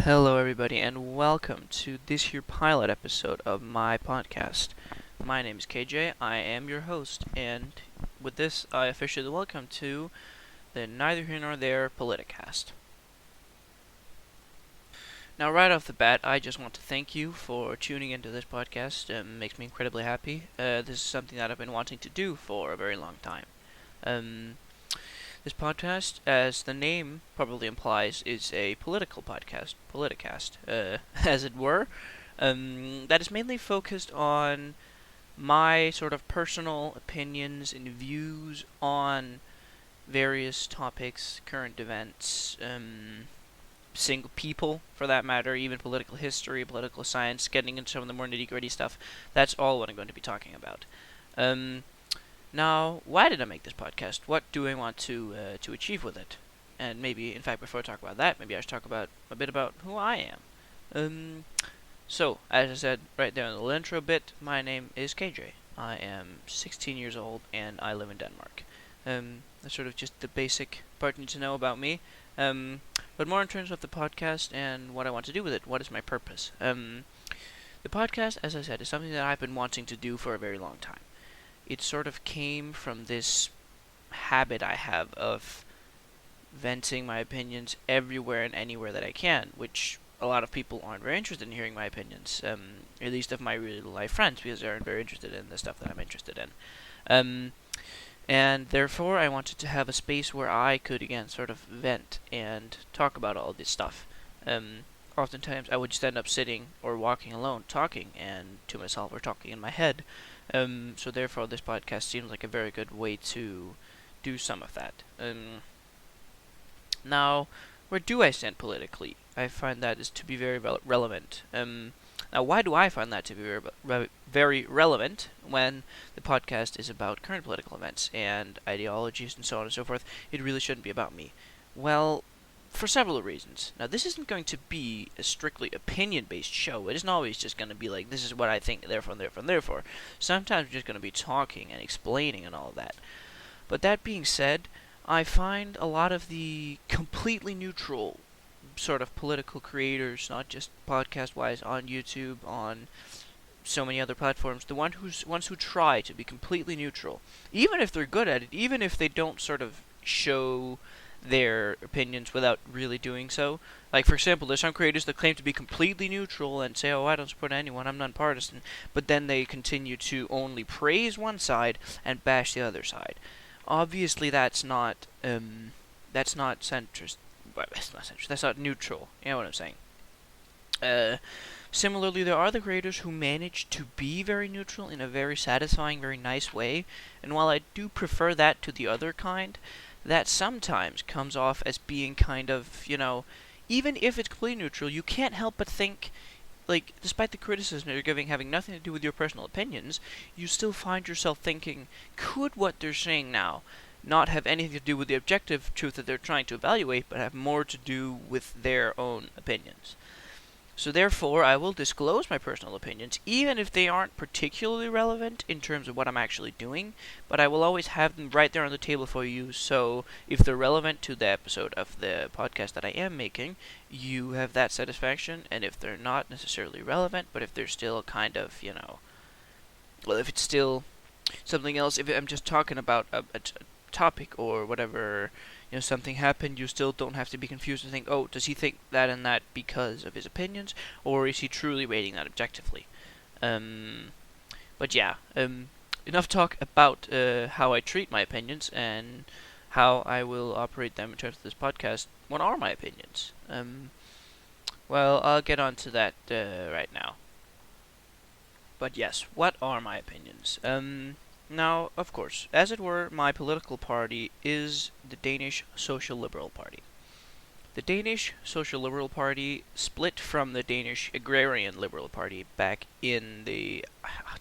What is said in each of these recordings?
Hello, everybody, and welcome to this here pilot episode of my podcast. My name is KJ. I am your host, and with this, I officially welcome to the Neither Here Nor There Politicast. Now, right off the bat, I just want to thank you for tuning into this podcast. It makes me incredibly happy. This is something that I've been wanting to do for a very long time. This podcast, as the name probably implies, is a political podcast, Politicast, as it were. That is mainly focused on my sort of personal opinions and views on various topics, current events, single people, for that matter, even political history, political science, getting into some of the more nitty-gritty stuff. That's all what I'm going to be talking about. Now, why did I make this podcast? What do I want to achieve with it? And maybe, in fact, before I talk about that, maybe I should talk about a bit about who I am. So, as I said right there in the little intro bit, my name is KJ. I am 16 years old, and I live in Denmark. That's sort of just the basic part you need to know about me. But more in terms of the podcast and what I want to do with it. What is my purpose? The podcast, as I said, is something that I've been wanting to do for a very long time. It sort of came from this habit I have of venting my opinions everywhere and anywhere that I can, which a lot of people aren't very interested in hearing my opinions, at least of my real life friends, because they aren't very interested in the stuff that I'm interested in. And therefore, I wanted to have a space where I could, again, sort of vent and talk about all this stuff. Oftentimes, I would just end up sitting or walking alone, talking, and to myself or talking in my head. So therefore, this podcast seems like a very good way to do some of that. Now, where do I stand politically? I find that is to be very relevant. Now, why do I find that to be very relevant when the podcast is about current political events and ideologies and so on and so forth? It really shouldn't be about me. Well, for several reasons. Now, this isn't going to be a strictly opinion-based show. It isn't always just going to be like, this is what I think, therefore. Sometimes we're just going to be talking and explaining and all of that. But that being said, I find a lot of the completely neutral sort of political creators, not just podcast-wise, on YouTube, on so many other platforms, the ones who try to be completely neutral, even if they're good at it, even if they don't sort of show their opinions without really doing so. Like, for example, there's some creators that claim to be completely neutral and say, oh, I don't support anyone, I'm nonpartisan, but then they continue to only praise one side and bash the other side. Obviously, that's not centrist. That's not neutral. You know what I'm saying? Similarly, there are the creators who manage to be very neutral in a very satisfying, very nice way, and while I do prefer that to the other kind, that sometimes comes off as being kind of, even if it's completely neutral, you can't help but think, like, despite the criticism you're giving having nothing to do with your personal opinions, you still find yourself thinking, could what they're saying now not have anything to do with the objective truth that they're trying to evaluate, but have more to do with their own opinions? So therefore, I will disclose my personal opinions, even if they aren't particularly relevant in terms of what I'm actually doing, but I will always have them right there on the table for you, so if they're relevant to the episode of the podcast that I am making, you have that satisfaction, and if they're not necessarily relevant, but if they're still kind of, well, if it's still something else, if I'm just talking about a topic or whatever, something happened, you still don't have to be confused and think, oh, does he think that and that because of his opinions, or is he truly rating that objectively? But yeah, enough talk about how I treat my opinions and how I will operate them in terms of this podcast. What are my opinions? Well, I'll get on to that right now. But yes, what are my opinions? Now, of course, as it were, my political party is the Danish Social Liberal Party. The Danish Social Liberal Party split from the Danish Agrarian Liberal Party back in the...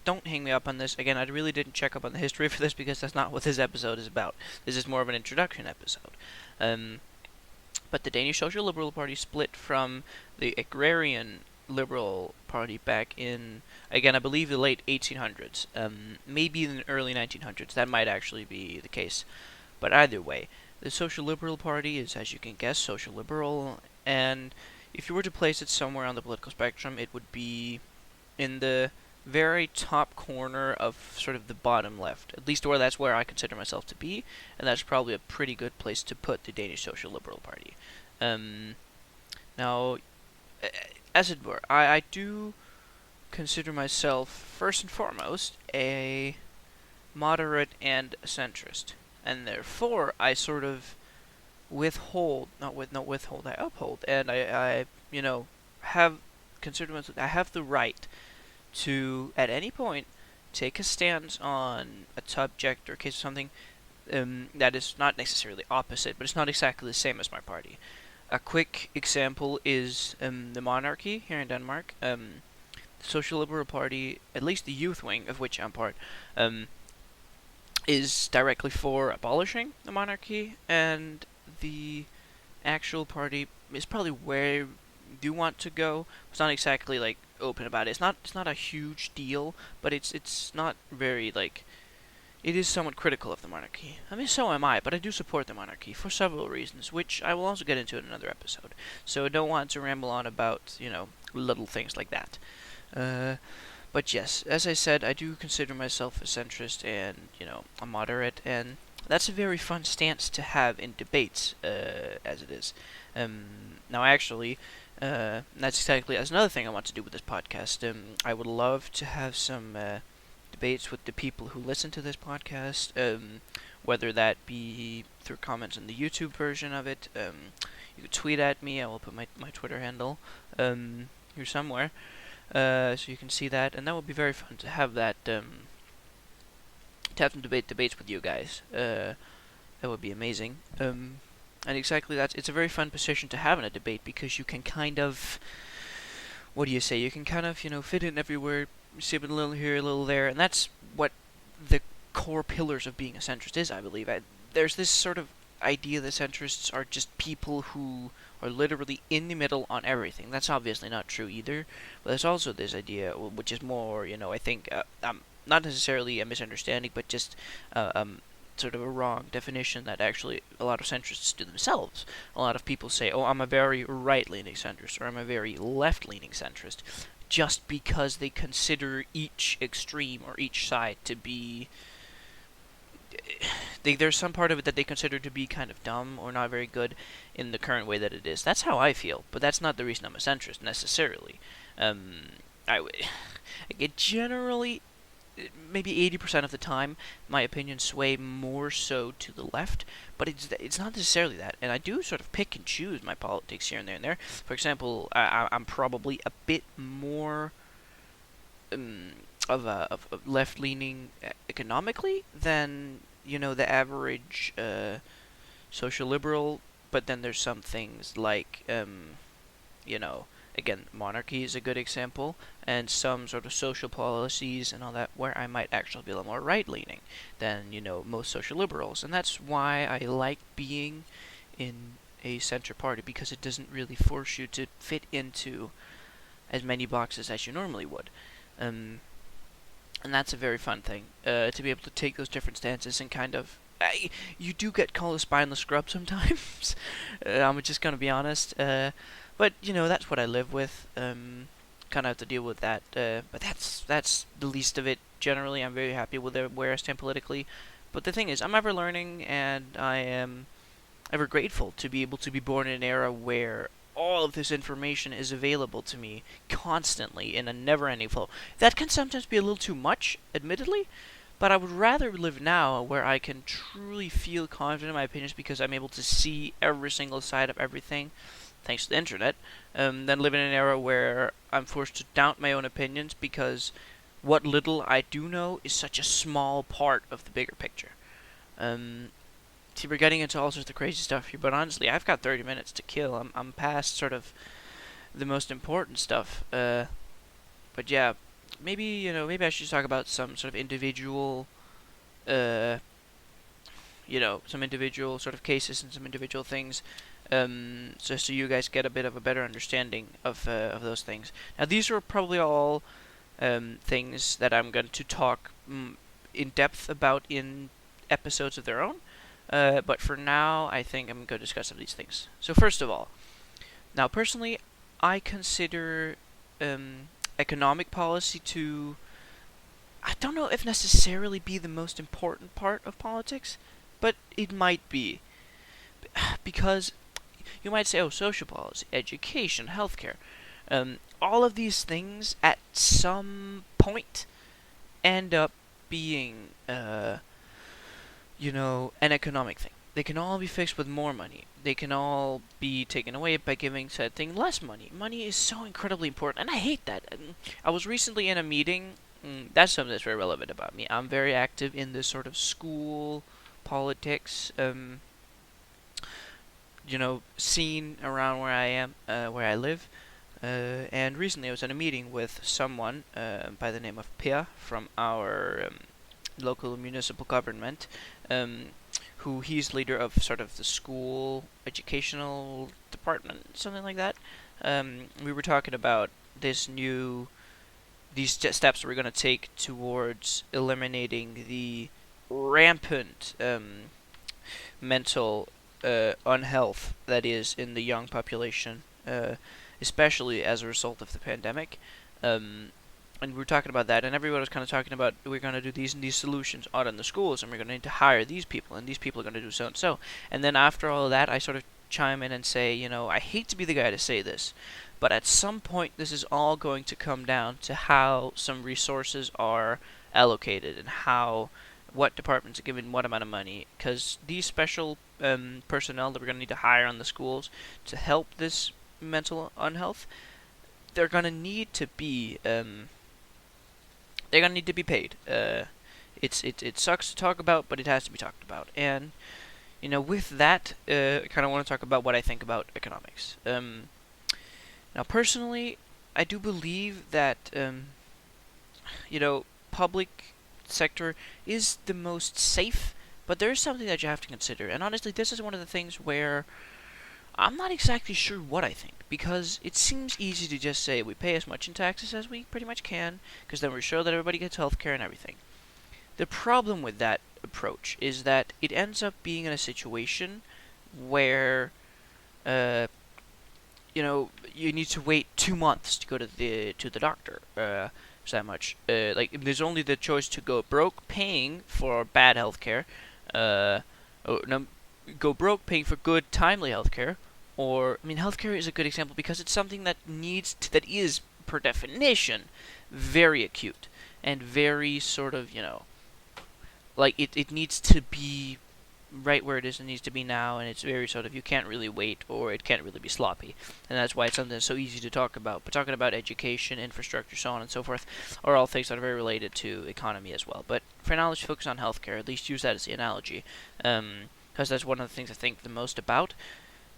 Don't hang me up on this. Again, I really didn't check up on the history for this because that's not what this episode is about. This is more of an introduction episode. But the Danish Social Liberal Party split from the Agrarian Liberal Party back in, again, I believe the late 1800s, maybe in the early 1900s. That might actually be the case. But either way, the Social Liberal Party is, as you can guess, social liberal, and if you were to place it somewhere on the political spectrum, it would be in the very top corner of sort of the bottom left, at least that's where I consider myself to be, and that's probably a pretty good place to put the Danish Social Liberal Party. Now, as it were, I do consider myself, first and foremost, a moderate and a centrist, and therefore I sort of withhold, not withhold, I uphold, and I have considered myself, I have the right to, at any point, take a stance on a subject or case of something that is not necessarily opposite, but it's not exactly the same as my party. A quick example is the monarchy here in Denmark. The Social Liberal Party, at least the youth wing of which I'm part, is directly for abolishing the monarchy, and the actual party is probably where you do want to go. It's not exactly like open about it. It's not a huge deal, but it's not very like. It is somewhat critical of the monarchy. I mean, so am I, but I do support the monarchy for several reasons, which I will also get into in another episode. So I don't want to ramble on about, little things like that. But yes, as I said, I do consider myself a centrist and, a moderate, and that's a very fun stance to have in debates, as it is. Now, actually, that's another thing I want to do with this podcast. I would love to have some debates with the people who listen to this podcast, whether that be through comments in the YouTube version of it. You could tweet at me. I will put my Twitter handle here somewhere, so you can see that, and that would be very fun to have that. To have some debates with you guys. That would be amazing. And exactly it's a very fun position to have in a debate, because you can kind of, what do you say? You can kind of, fit in everywhere. Sip it a little here, a little there, and that's what the core pillars of being a centrist is, I believe. There's this sort of idea that centrists are just people who are literally in the middle on everything. That's obviously not true either, but there's also this idea, which is more, I think, not necessarily a misunderstanding, but just sort of a wrong definition that actually a lot of centrists do themselves. A lot of people say, oh, I'm a very right-leaning centrist, or I'm a very left-leaning centrist, just because they consider each extreme or each side to be... there's some part of it that they consider to be kind of dumb or not very good in the current way that it is. That's how I feel, but that's not the reason I'm a centrist, necessarily. It generally, maybe 80% of the time, my opinions sway more so to the left, but it's not necessarily that, and I do sort of pick and choose my politics here and there and there. For example, I'm probably a bit more of a left-leaning economically than, the average social liberal, but then there's some things like, again, monarchy is a good example, and some sort of social policies and all that, where I might actually be a little more right-leaning than, most social liberals. And that's why I like being in a center party, because it doesn't really force you to fit into as many boxes as you normally would. And that's a very fun thing, to be able to take those different stances and kind of... you do get called a spineless scrub sometimes. I'm just going to be honest. But, that's what I live with. Kind of have to deal with that. But that's the least of it. Generally, I'm very happy with where I stand politically. But the thing is, I'm ever learning, and I am ever grateful to be able to be born in an era where all of this information is available to me constantly in a never-ending flow. That can sometimes be a little too much, admittedly, but I would rather live now where I can truly feel confident in my opinions, because I'm able to see every single side of everything, thanks to the internet, than live in an era where I'm forced to doubt my own opinions, because what little I do know is such a small part of the bigger picture. See, we're getting into all sorts of crazy stuff here, but honestly, I've got 30 minutes to kill. I'm past sort of the most important stuff. But yeah, maybe I should talk about some sort of individual, some individual sort of cases and some individual things, so you guys get a bit of a better understanding of those things. Now, these are probably all things that I'm going to talk in depth about in episodes of their own. But for now, I think I'm going to discuss some of these things. So first of all, now personally, I consider economic policy to, I don't know if necessarily be the most important part of politics, but it might be. Because you might say, oh, social policy, education, healthcare, all of these things at some point end up being, an economic thing. They can all be fixed with more money. They can all be taken away by giving said thing less money. Money is so incredibly important, and I hate that. I was recently in a meeting. That's something that's very relevant about me. I'm very active in this sort of school politics, scene around where I am, where I live. And recently I was in a meeting with someone by the name of Pia from our local municipal government, um, who he's leader of sort of the school educational department, something like that. We were talking about these steps we're going to take towards eliminating the rampant mental unhealth that is in the young population, especially as a result of the pandemic. And we were talking about that, and everyone was kind of talking about we're going to do these and these solutions out in the schools, and we're going to need to hire these people, and these people are going to do so and so. And then after all of that, I sort of chime in and say, I hate to be the guy to say this, but at some point, this is all going to come down to how some resources are allocated and what departments are given what amount of money. Because these special personnel that we're going to need to hire on the schools to help this mental unhealth, they're going to need to be paid. It sucks to talk about, but it has to be talked about. And with that, I kind of want to talk about what I think about economics. Now, personally, I do believe that public sector is the most safe, but there is something that you have to consider. And honestly, this is one of the things where I'm not exactly sure what I think, because it seems easy to just say we pay as much in taxes as we pretty much can, because then we're sure that everybody gets healthcare and everything. The problem with that approach is that it ends up being in a situation where, you need to wait 2 months to go to the doctor. So that much. There's only the choice to go broke paying for bad healthcare, no, go broke paying for good timely healthcare, or healthcare is a good example because it's something that that is per definition very acute and very sort of it needs to be right where it is. It needs to be now, and it's very sort of you can't really wait, or it can't really be sloppy, and that's why it's something that's so easy to talk about. But talking about education, infrastructure, so on and so forth, are all things that are very related to economy as well. But for now, let's focus on healthcare. At least use that as the analogy, because that's one of the things I think the most about.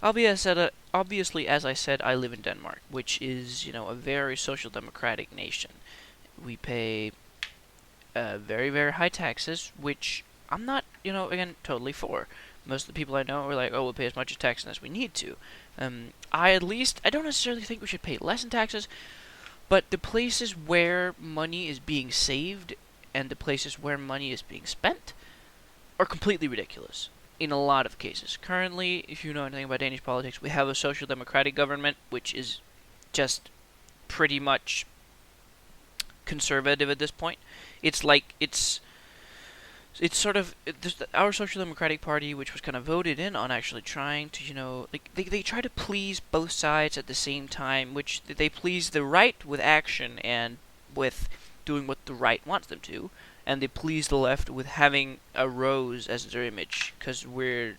Obviously, as I said, I live in Denmark, which is a very social democratic nation. We pay very, very high taxes, which I'm not, again, totally for. Most of the people I know are like, oh, we'll pay as much as taxes as we need to. I don't necessarily think we should pay less in taxes, but the places where money is being saved and the places where money is being spent are completely ridiculous in a lot of cases. Currently, if you know anything about Danish politics, we have a social democratic government, which is just pretty much conservative at this point. It's sort of our Social Democratic Party, which was kind of voted in on actually trying to, they try to please both sides at the same time, which they please the right with action and with doing what the right wants them to, and they please the left with having a rose as their image, because we're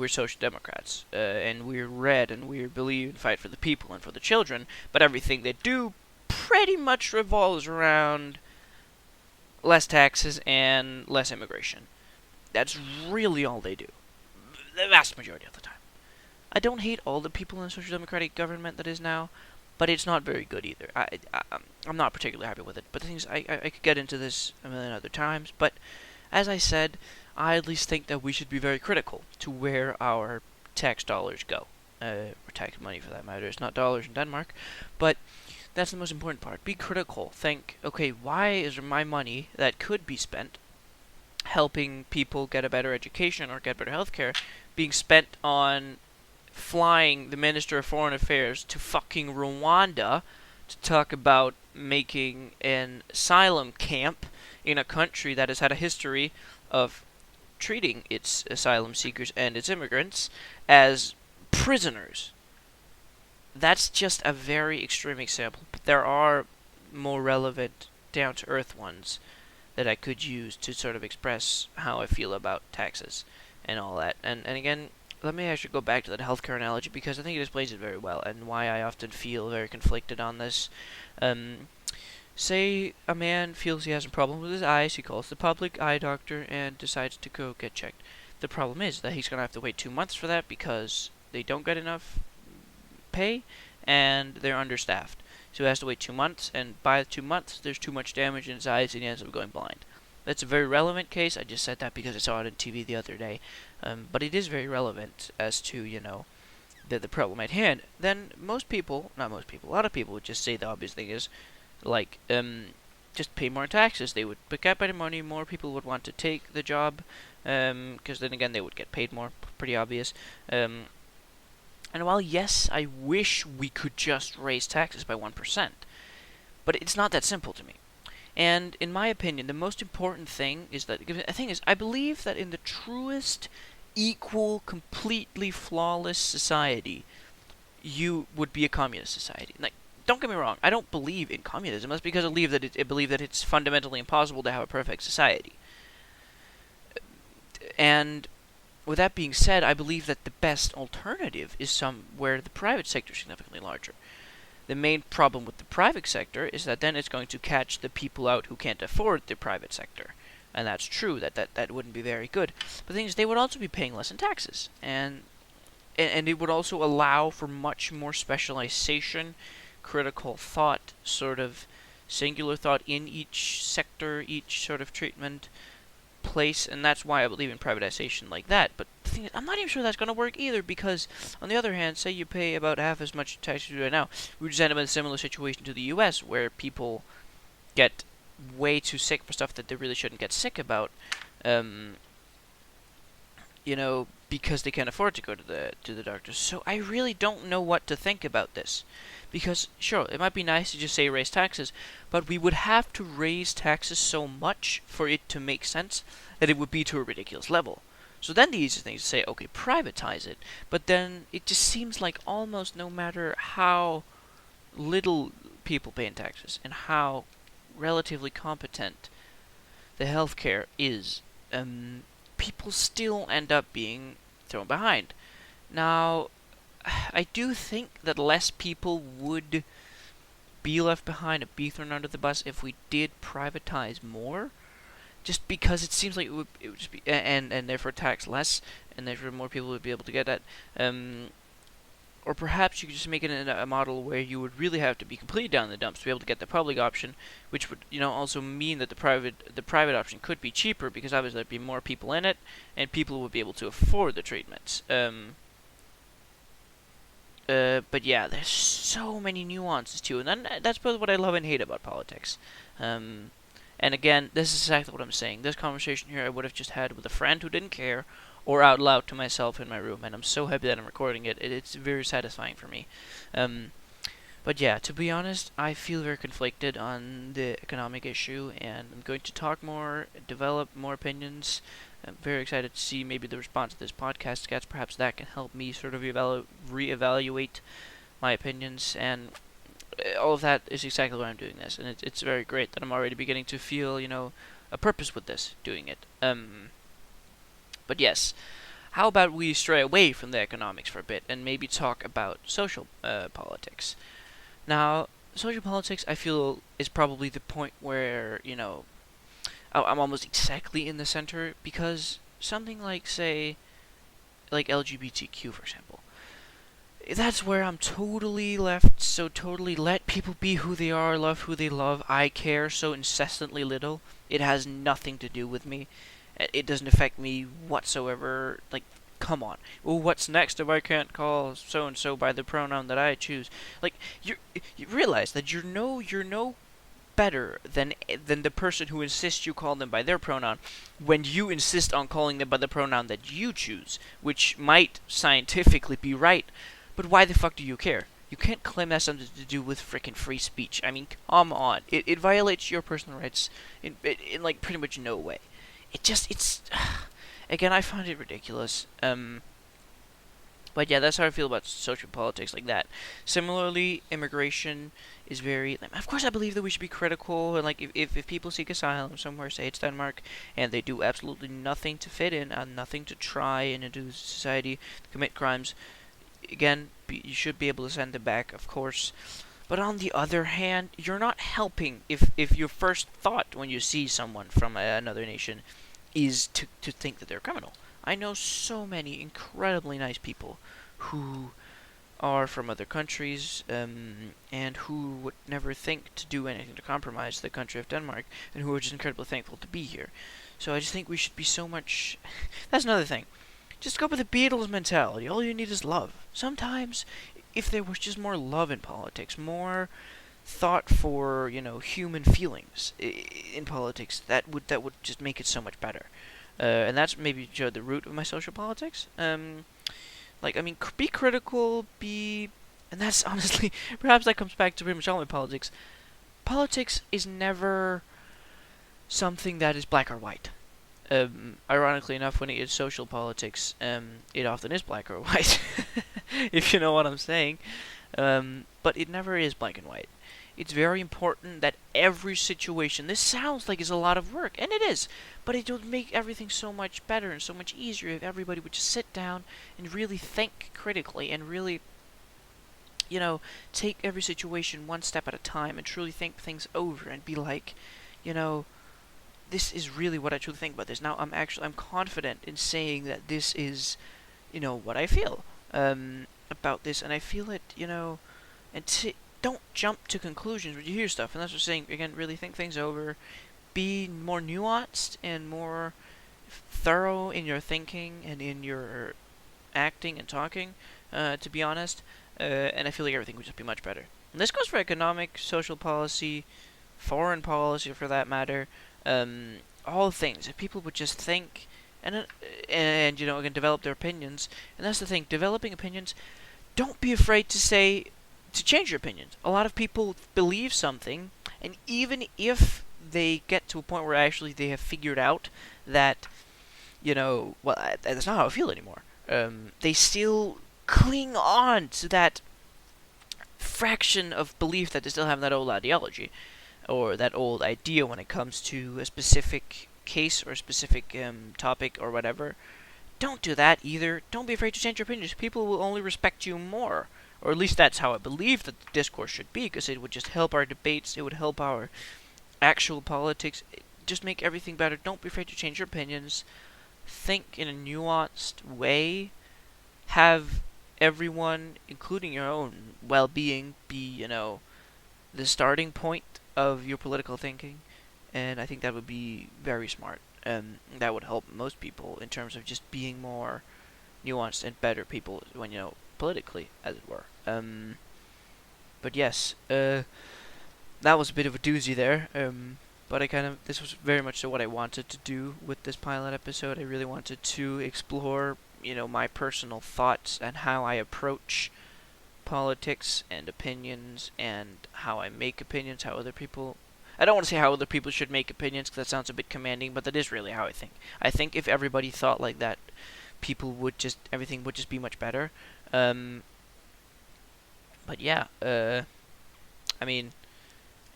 social democrats, and we're red, and we believe and fight for the people and for the children, but everything they do pretty much revolves around less taxes and less immigration. That's really all they do, the vast majority of the time. I don't hate all the people in the social democratic government that is now, but it's not very good either. I'm not particularly happy with it. But the thing is, I could get into this a million other times, but as I said, I at least think that we should be very critical to where our tax dollars go. Or tax money, for that matter. It's not dollars in Denmark, but that's the most important part. Be critical. Think, okay, why is my money that could be spent helping people get a better education or get better healthcare being spent on flying the Minister of Foreign Affairs to fucking Rwanda to talk about making an asylum camp in a country that has had a history of treating its asylum seekers and its immigrants as prisoners. That's just a very extreme example, but there are more relevant, down to earth ones that I could use to sort of express how I feel about taxes and all that. And again, let me actually go back to that healthcare analogy because I think it displays it very well and why I often feel very conflicted on this. Say a man feels he has a problem with his eyes, he calls the public eye doctor and decides to go get checked. The problem is that he's going to have to wait 2 months for that because they don't get enough pay and they're understaffed. So he has to wait 2 months, and by 2 months, there's too much damage in his eyes and he ends up going blind. That's a very relevant case. I just said that because I saw it on TV the other day. But it is very relevant as to, the problem at hand. Then most people, not most people, a lot of people would just say the obvious thing is, like, just pay more taxes. They would pick up better money, more people would want to take the job, because then again they would get paid more, pretty obvious. And while, yes, I wish we could just raise taxes by 1%, but it's not that simple to me. And in my opinion, the most important thing is that, the thing is, I believe that in the truest, equal, completely flawless society, you would be a communist society. Like, don't get me wrong, I don't believe in communism. That's because I believe that it's fundamentally impossible to have a perfect society. And with that being said, I believe that the best alternative is somewhere the private sector is significantly larger. The main problem with the private sector is that then it's going to catch the people out who can't afford the private sector. And that's true, that wouldn't be very good. But the thing is, they would also be paying less in taxes. And it would also allow for much more specialization, critical thought, sort of singular thought in each sector, each sort of treatment place, and that's why I believe in privatization like that. But the thing is, I'm not even sure that's going to work either, because on the other hand, say you pay about half as much tax as you do right now, we just end up in a similar situation to the U.S., where people get way too sick for stuff that they really shouldn't get sick about, because they can't afford to go to the doctor. So I really don't know what to think about this. Because, sure, it might be nice to just say raise taxes, but we would have to raise taxes so much for it to make sense that it would be to a ridiculous level. So then the easiest thing is to say, okay, privatize it. But then it just seems like almost no matter how little people pay in taxes and how relatively competent the healthcare is, people still end up being thrown behind. Now, I do think that less people would be left behind and be thrown under the bus if we did privatize more, just because it seems like it would just be and therefore tax less, and therefore more people would be able to get that. Or perhaps you could just make it a model where you would really have to be completely down in the dumps to be able to get the public option, which would also mean that the private option could be cheaper, because obviously there'd be more people in it, and people would be able to afford the treatments. But yeah, there's so many nuances too, and then that's both what I love and hate about politics. And again, this is exactly what I'm saying. This conversation here I would have just had with a friend who didn't care, or out loud to myself in my room, and I'm so happy that I'm recording it. It's very satisfying for me. But yeah, to be honest, I feel very conflicted on the economic issue, and I'm going to talk more, develop more opinions. I'm very excited to see maybe the response to this podcast gets. Perhaps that can help me sort of reevaluate my opinions, and all of that is exactly why I'm doing this. And it's very great that I'm already beginning to feel, a purpose with this, doing it. But yes, how about we stray away from the economics for a bit and maybe talk about social politics? Now, social politics, I feel, is probably the point where, I'm almost exactly in the center, because something like, say, like LGBTQ, for example, that's where I'm totally left, so totally let people be who they are, love who they love. I care so incessantly little. It has nothing to do with me. It doesn't affect me whatsoever. Like, come on. Well, what's next if I can't call so-and-so by the pronoun that I choose? Like, you realize that you're no better than the person who insists you call them by their pronoun when you insist on calling them by the pronoun that you choose, which might scientifically be right, but why the fuck do you care? You can't claim that something to do with frickin' free speech. I mean, come on. It violates your personal rights in like pretty much no way. It's again, I find it ridiculous. But yeah, that's how I feel about social politics like that. Similarly, immigration is very. Of course, I believe that we should be critical, and like if people seek asylum somewhere, say it's Denmark, and they do absolutely nothing to fit in and nothing to try and into society, commit crimes, again, you should be able to send them back, of course. But on the other hand, you're not helping if your first thought when you see someone from another nation is to think that they're a criminal. I know so many incredibly nice people who are from other countries and who would never think to do anything to compromise the country of Denmark, and who are just incredibly thankful to be here. So I just think we should be so much. That's another thing. Just go with the Beatles mentality. All you need is love. Sometimes, if there was just more love in politics, more thought for human feelings in politics, that would just make it so much better. And that's maybe the root of my social politics. Be critical, and that's honestly, perhaps that comes back to pretty much all my politics. Politics is never something that is black or white. Ironically enough, when it is social politics, it often is black or white, if you know what I'm saying. But it never is black and white. It's very important that every situation, this sounds like it's a lot of work, and it is, but it would make everything so much better and so much easier if everybody would just sit down and really think critically and really, take every situation one step at a time and truly think things over and be like, this is really what I truly think about this. Now I'm confident in saying that this is, what I feel about this, and I feel it, and don't jump to conclusions when you hear stuff. And that's what I'm saying. Again, really think things over. Be more nuanced and more thorough in your thinking and in your acting and talking, to be honest. And I feel like everything would just be much better. And this goes for economic, social policy, foreign policy for that matter. All things. If people would just think and again, develop their opinions. And that's the thing. Developing opinions, don't be afraid to change your opinions. A lot of people believe something, and even if they get to a point where actually they have figured out that, that's not how I feel anymore, they still cling on to that fraction of belief that they still have that old ideology, or that old idea when it comes to a specific case or a specific topic or whatever. Don't do that either. Don't be afraid to change your opinions. People will only respect you more. Or at least that's how I believe that the discourse should be, because it would just help our debates, it would help our actual politics, just make everything better. Don't be afraid to change your opinions. Think in a nuanced way. Have everyone, including your own well-being, be, the starting point of your political thinking. And I think that would be very smart. That would help most people in terms of just being more nuanced and better people when, politically, as it were. But yes, that was a bit of a doozy there. But this was very much so what I wanted to do with this pilot episode. I really wanted to explore, my personal thoughts and how I approach politics and opinions and how I make opinions, how other people... I don't want to say how other people should make opinions, because that sounds a bit commanding, but that is really how I think. I think if everybody thought like that, everything would just be much better. But yeah, I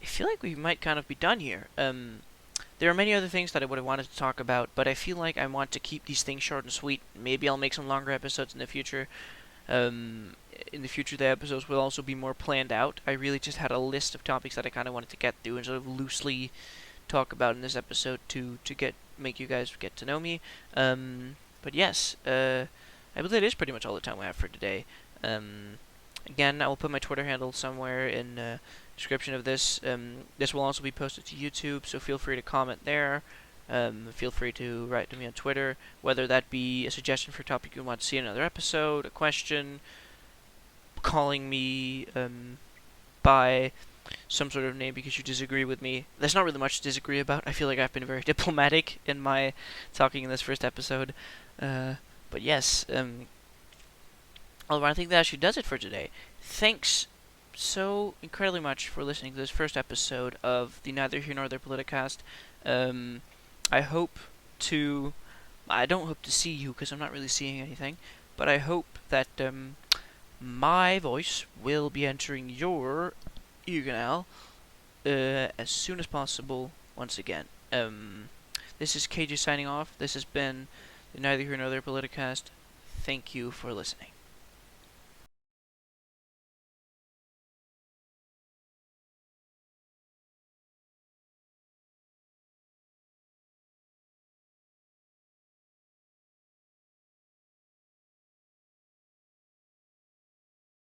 feel like we might kind of be done here. There are many other things that I would have wanted to talk about, but I feel like I want to keep these things short and sweet. Maybe I'll make some longer episodes in the future. In the future, the episodes will also be more planned out. I really just had a list of topics that I kind of wanted to get through and sort of loosely talk about in this episode to make you guys get to know me. But yes, I believe that is pretty much all the time we have for today. Again, I will put my Twitter handle somewhere in the description of this. This will also be posted to YouTube, so feel free to comment there. Feel free to write to me on Twitter, whether that be a suggestion for a topic you want to see in another episode, a question, calling me by some sort of name because you disagree with me. There's not really much to disagree about. I feel like I've been very diplomatic in my talking in this first episode. But yes, Oliver, I think that actually does it for today. Thanks so incredibly much for listening to this first episode of the Neither Here Nor There Politicast. I hope to. I don't hope to see you because I'm not really seeing anything, but I hope that my voice will be entering your ear canal as soon as possible. Once again, this is KJ signing off. This has been the Neither Here Nor There Politicast. Thank you for listening.